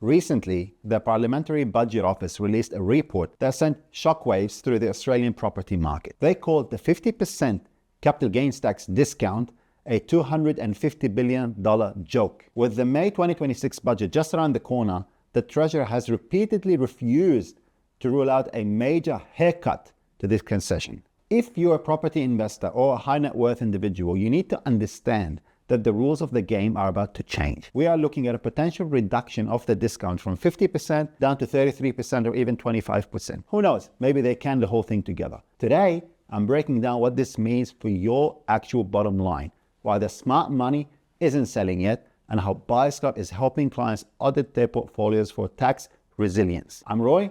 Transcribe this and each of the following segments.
Recently, the Parliamentary Budget Office released a report that sent shockwaves through the Australian property market. They called the 50% capital gains tax discount a $250 billion joke. With the May 2026 budget just around the corner, the Treasury has repeatedly refused to rule out a major haircut to this concession. If you're a property investor or a high net worth individual, you need to understand that the rules of the game are about to change. We are looking at a potential reduction of the discount from 50% down to 33% or even 25%. Who knows? Maybe they can the whole thing together. Today, I'm breaking down what this means for your actual bottom line, why the smart money isn't selling yet, and how Buyers Club is helping clients audit their portfolios for tax resilience. I'm Roy.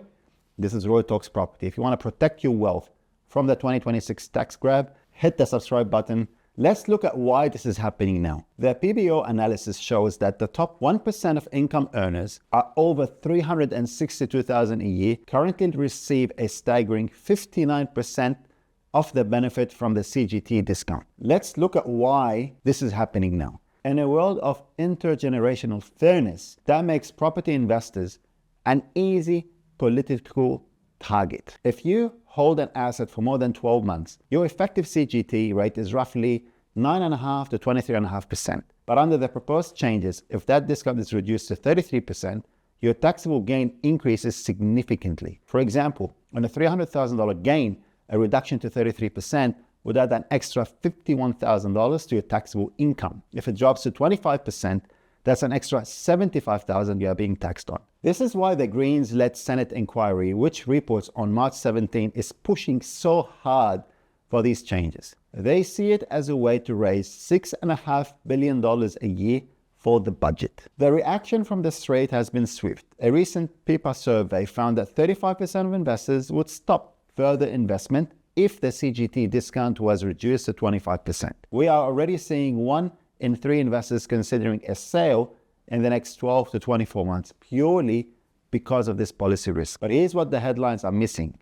This is Roy Talks Property. If you want to protect your wealth from the 2026 tax grab, hit the subscribe button. Let's look at why this is happening now. The PBO analysis shows that the top 1% of income earners are over $362,000 a year currently receive a staggering 59% of the benefit from the CGT discount. Let's look at why this is happening now. In a world of intergenerational fairness, that makes property investors an easy political target. If you hold an asset for more than 12 months, your effective CGT rate is roughly 9.5% to 23.5%. But under the proposed changes, if that discount is reduced to 33%, your taxable gain increases significantly. For example, on a $300,000 gain, a reduction to 33% would add an extra $51,000 to your taxable income. If it drops to 25%, that's an extra $75,000 you are being taxed on. This is why the Greens-led Senate inquiry, which reports on March 17, is pushing so hard for these changes. They see it as a way to raise $6.5 billion a year for the budget. The reaction from the straight has been swift. A recent PIPA survey found that 35% of investors would stop further investment if the CGT discount was reduced to 25%. We are already seeing 1 in 3 investors considering a sale in the next 12 to 24 months purely because of this policy risk. But here's what the headlines are missing.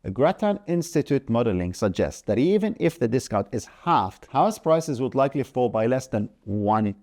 A Grattan Institute modeling suggests that even if the discount is halved, house prices would likely fall by less than 1%.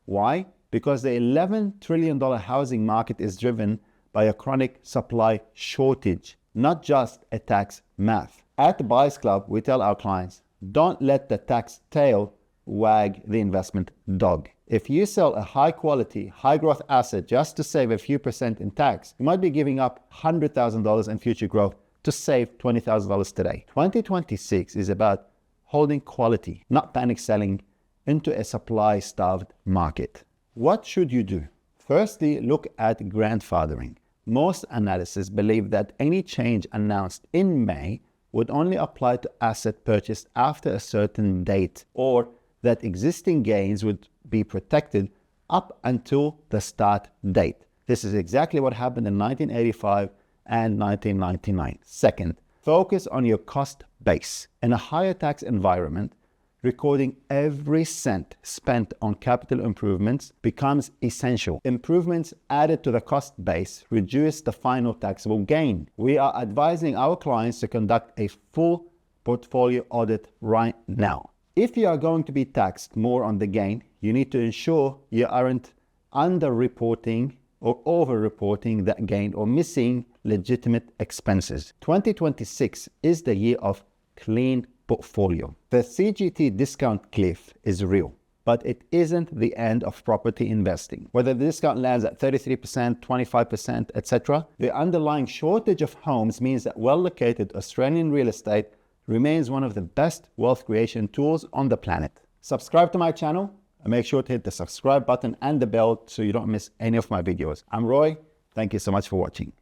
Why? Because the $11 trillion housing market is driven by a chronic supply shortage, not just a tax math. At the Buyers Club, we tell our clients, don't let the tax tail wag the investment dog. If you sell a high quality, high growth asset just to save a few percent in tax, you might be giving up $100,000 in future growth to save $20,000 today. 2026 is about holding quality, not panic selling into a supply starved market. What should you do? Firstly, look at grandfathering. Most analysts believe that any change announced in May would only apply to asset purchased after a certain date, or that existing gains would be protected up until the start date. This is exactly what happened in 1985 and 1999. Second, focus on your cost base. In a higher tax environment, recording every cent spent on capital improvements becomes essential. Improvements added to the cost base reduce the final taxable gain. We are advising our clients to conduct a full portfolio audit right now. If you are going to be taxed more on the gain, you need to ensure you aren't under-reporting or over-reporting that gain or missing legitimate expenses. 2026 is the year of clean portfolio. The CGT discount cliff is real, but it isn't the end of property investing. Whether the discount lands at 33%, 25%, etc., the underlying shortage of homes means that well-located Australian real estate remains one of the best wealth creation tools on the planet. Subscribe to my channel and make sure to hit the subscribe button and the bell so you don't miss any of my videos. I'm Roy. Thank you so much for watching.